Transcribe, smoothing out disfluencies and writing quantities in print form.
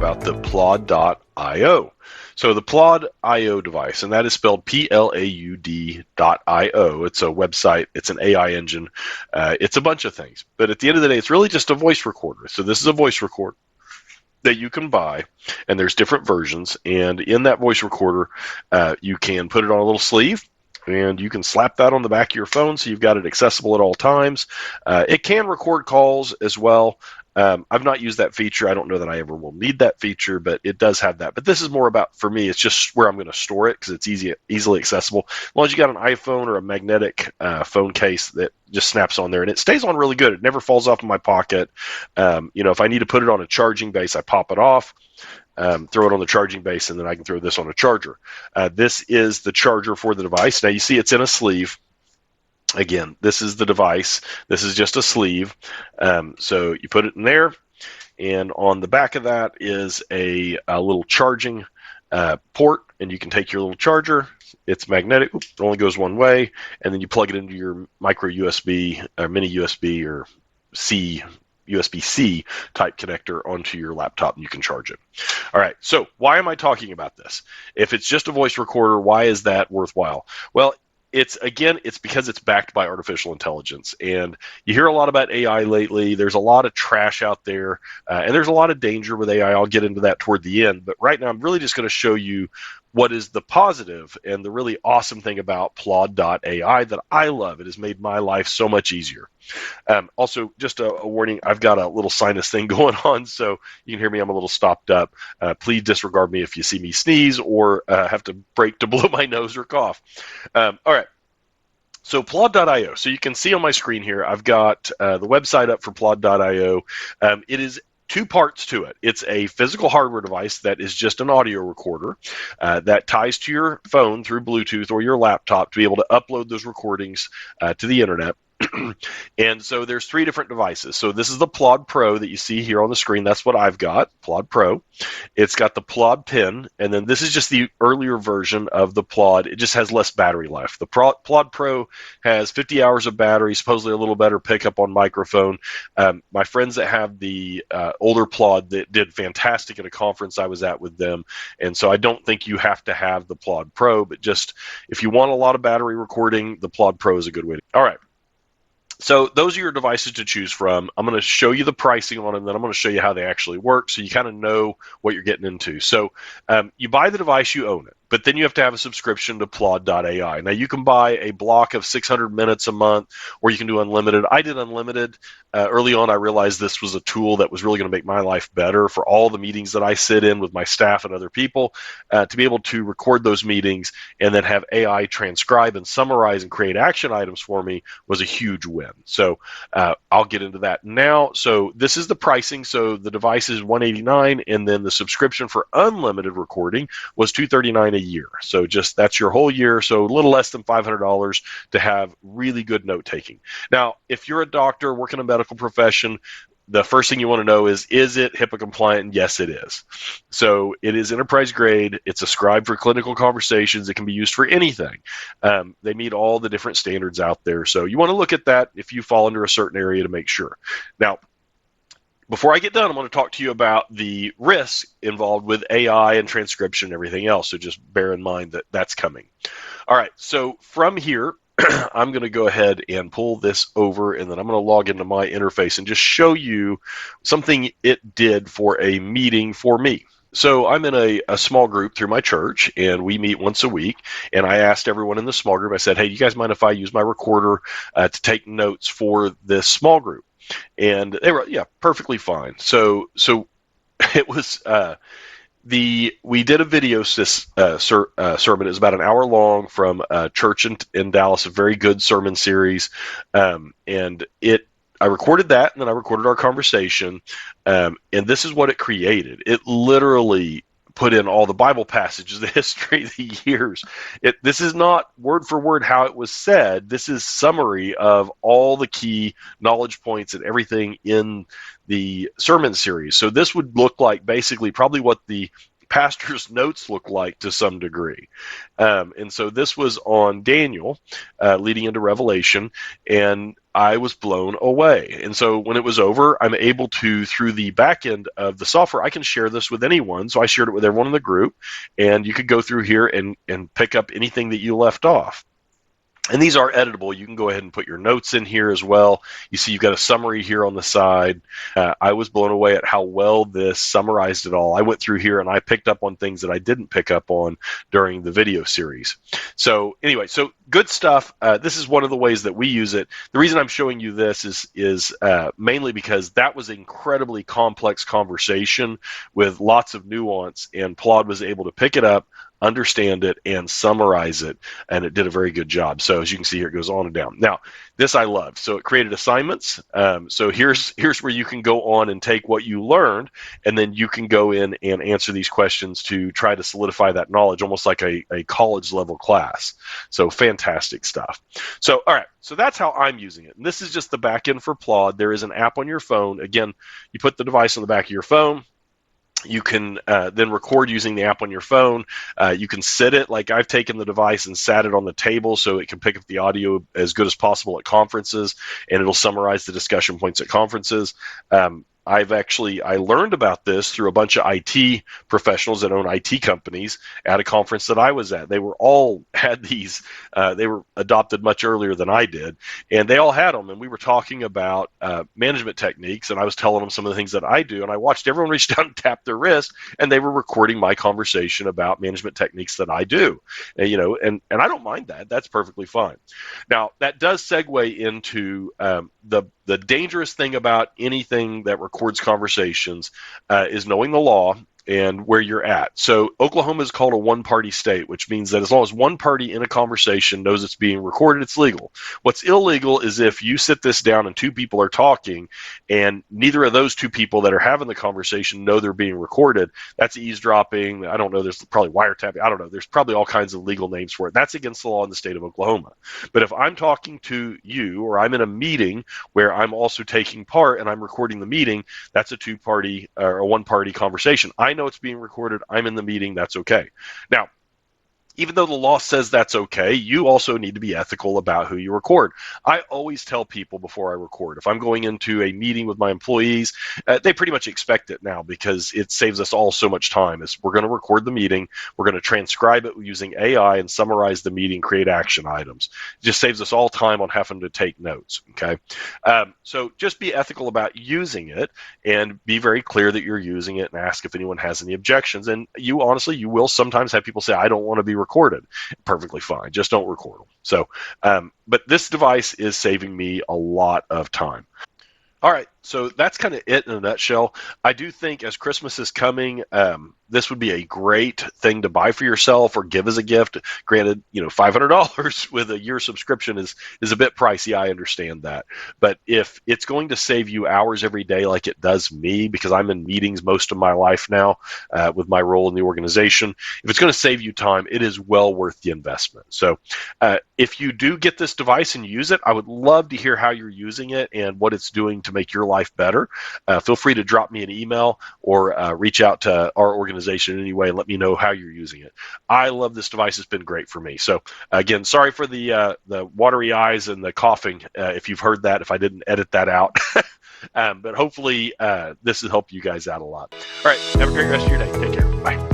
about the Plaud.io. So the Plaud.io device, and that is spelled Plaud.io. It's a website. It's an AI engine. It's a bunch of things. But at the end of the day, it's really just a voice recorder. So this is a voice recorder that you can buy, and there's different versions. And in that voice recorder, you can put it on a little sleeve, and you can slap that on the back of your phone so you've got it accessible at all times. It can record calls as well. I've not used that feature. I don't know that I ever will need that feature, but it does have that. But this is more about, for me, it's just where I'm going to store it because it's easily accessible. As long as you got an iPhone or a magnetic phone case that just snaps on there, and it stays on really good. It never falls off in my pocket. If I need to put it on a charging base, I pop it off, throw it on the charging base, and then I can throw this on a charger. This is the charger for the device. Now you see it's in a sleeve. Again, this is the device. This is just a sleeve. So you put it in there, and on the back of that is a little charging port, and you can take your little charger. It's magnetic. It only goes one way, and then you plug it into your micro USB or mini USB or USB-C type connector onto your laptop, and you can charge it. All right, so why am I talking about this? If it's just a voice recorder, why is that worthwhile? Well, it's because it's backed by artificial intelligence, and you hear a lot about AI lately. There's a lot of trash out there, and there's a lot of danger with AI. I'll get into that toward the end, but right now I'm really just going to show you what is the positive and the really awesome thing about Plaud.ai that I love. It has made my life so much easier. Also, just a warning, I've got a little sinus thing going on, so you can hear me, I'm a little stopped up. Please disregard me if you see me sneeze or have to break to blow my nose or cough. All right. So Plaud.io. So you can see on my screen here, I've got the website up for Plaud.io. It is two parts to it. It's a physical hardware device that is just an audio recorder that ties to your phone through Bluetooth or your laptop to be able to upload those recordings to the internet. And so there's three different devices. So this is the Plaud Pro that you see here on the screen. That's what I've got, Plaud Pro. It's got the Plaud Pen, and then this is just the earlier version of the Plaud. It just has less battery life. The Plaud Pro has 50 hours of battery, supposedly a little better pickup on microphone. My friends that have the older Plaud that did fantastic at a conference I was at with them, and so I don't think you have to have the Plaud Pro, but just if you want a lot of battery recording, the Plaud Pro is a good way to. All right. So those are your devices to choose from. I'm going to show you the pricing on them, then I'm going to show you how they actually work so you kind of know what you're getting into. So you buy the device, you own it, but then you have to have a subscription to Plaud.ai. Now you can buy a block of 600 minutes a month, or you can do unlimited. I did unlimited. Early on, I realized this was a tool that was really going to make my life better for all the meetings that I sit in with my staff and other people, to be able to record those meetings and then have AI transcribe and summarize and create action items for me was a huge win. So I'll get into that now. So this is the pricing. So the device is $189, and then the subscription for unlimited recording was $239 a year. So just that's your whole year. So a little less than $500 to have really good note taking. Now, if you're a doctor working in a medical profession, the first thing you want to know is it HIPAA compliant? And yes, it is. So it is enterprise grade. It's ascribed for clinical conversations. It can be used for anything. They meet all the different standards out there. So you want to look at that if you fall under a certain area to make sure. Now, before I get done, I'm going to talk to you about the risks involved with AI and transcription and everything else. So just bear in mind that that's coming. All right. So from here, I'm going to go ahead and pull this over, and then I'm going to log into my interface and just show you something it did for a meeting for me. So I'm in a small group through my church, and we meet once a week, and I asked everyone in the small group, I said, hey, you guys mind if I use my recorder to take notes for this small group? And they were, yeah, perfectly fine. So it was... we did a video sermon. It was about an hour long from a church in Dallas, a very good sermon series. And I recorded that, and then I recorded our conversation. And this is what it created. It literally put in all the Bible passages, the history, the years. This is not word for word how it was said. This is summary of all the key knowledge points and everything in the sermon series. So this would look like basically probably what the pastor's notes look like to some degree. And so this was on Daniel, leading into Revelation, and I was blown away. And so when it was over, I'm able to, through the back end of the software, I can share this with anyone. So I shared it with everyone in the group, and you could go through here and pick up anything that you left off. And these are editable. You can go ahead and put your notes in here as well. You see you've got a summary here on the side. I was blown away at how well this summarized it all. I went through here and I picked up on things that I didn't pick up on during the video series. So anyway, so good stuff. This is one of the ways that we use it. The reason I'm showing you this is mainly because that was an incredibly complex conversation with lots of nuance, and Plaud was able to pick it up, understand it, and summarize it, and it did a very good job. So as you can see here, it goes on and down. Now, this I loved. So it created assignments. So here's where you can go on and take what you learned, and then you can go in and answer these questions to try to solidify that knowledge, almost like a college level class. So fantastic stuff. So all right, so that's how I'm using it. And this is just the back end for Plaud. There is an app on your phone. Again, you put the device on the back of your phone. You can then record using the app on your phone. You can sit it, like I've taken the device and sat it on the table so it can pick up the audio as good as possible at conferences, and it'll summarize the discussion points at conferences. I learned about this through a bunch of IT professionals that own IT companies at a conference that I was at. They were all had these, they were adopted much earlier than I did, and they all had them, and we were talking about management techniques, and I was telling them some of the things that I do, and I watched everyone reach down and tap their wrist, and they were recording my conversation about management techniques that I do. And I don't mind that. That's perfectly fine. Now, that does segue into the dangerous thing about anything that records conversations is knowing the law and where you're at. So Oklahoma is called a one-party state, which means that as long as one party in a conversation knows it's being recorded, it's legal. What's illegal is if you sit this down and two people are talking and neither of those two people that are having the conversation know they're being recorded. That's eavesdropping. I don't know. There's probably wiretapping. I don't know. There's probably all kinds of legal names for it. That's against the law in the state of Oklahoma. But if I'm talking to you or I'm in a meeting where I'm also taking part and I'm recording the meeting, that's a two-party or a one-party conversation. I know it's being recorded. I'm in the meeting. That's okay. Now, even though the law says that's okay, you also need to be ethical about who you record. I always tell people before I record, if I'm going into a meeting with my employees, they pretty much expect it now because it saves us all so much time. We're going to record the meeting, we're going to transcribe it using AI and summarize the meeting, create action items. It just saves us all time on having to take notes, okay? So just be ethical about using it and be very clear that you're using it and ask if anyone has any objections. And you will sometimes have people say, I don't want to be recorded. Perfectly fine. Just don't record them. So, but this device is saving me a lot of time. All right, so that's kind of it in a nutshell. I do think as Christmas is coming, this would be a great thing to buy for yourself or give as a gift. Granted, $500 with a year subscription is a bit pricey. I understand that. But if it's going to save you hours every day like it does me, because I'm in meetings most of my life now with my role in the organization, if it's going to save you time, it is well worth the investment. So if you do get this device and use it, I would love to hear how you're using it and what it's doing to make your life better. Feel free to drop me an email or reach out to our organization in any way and let me know how you're using it. I love this device. It's been great for me. So again, sorry for the watery eyes and the coughing if you've heard that, if I didn't edit that out. But hopefully this has helped you guys out a lot. All right, have a great rest of your day. Take care. Bye.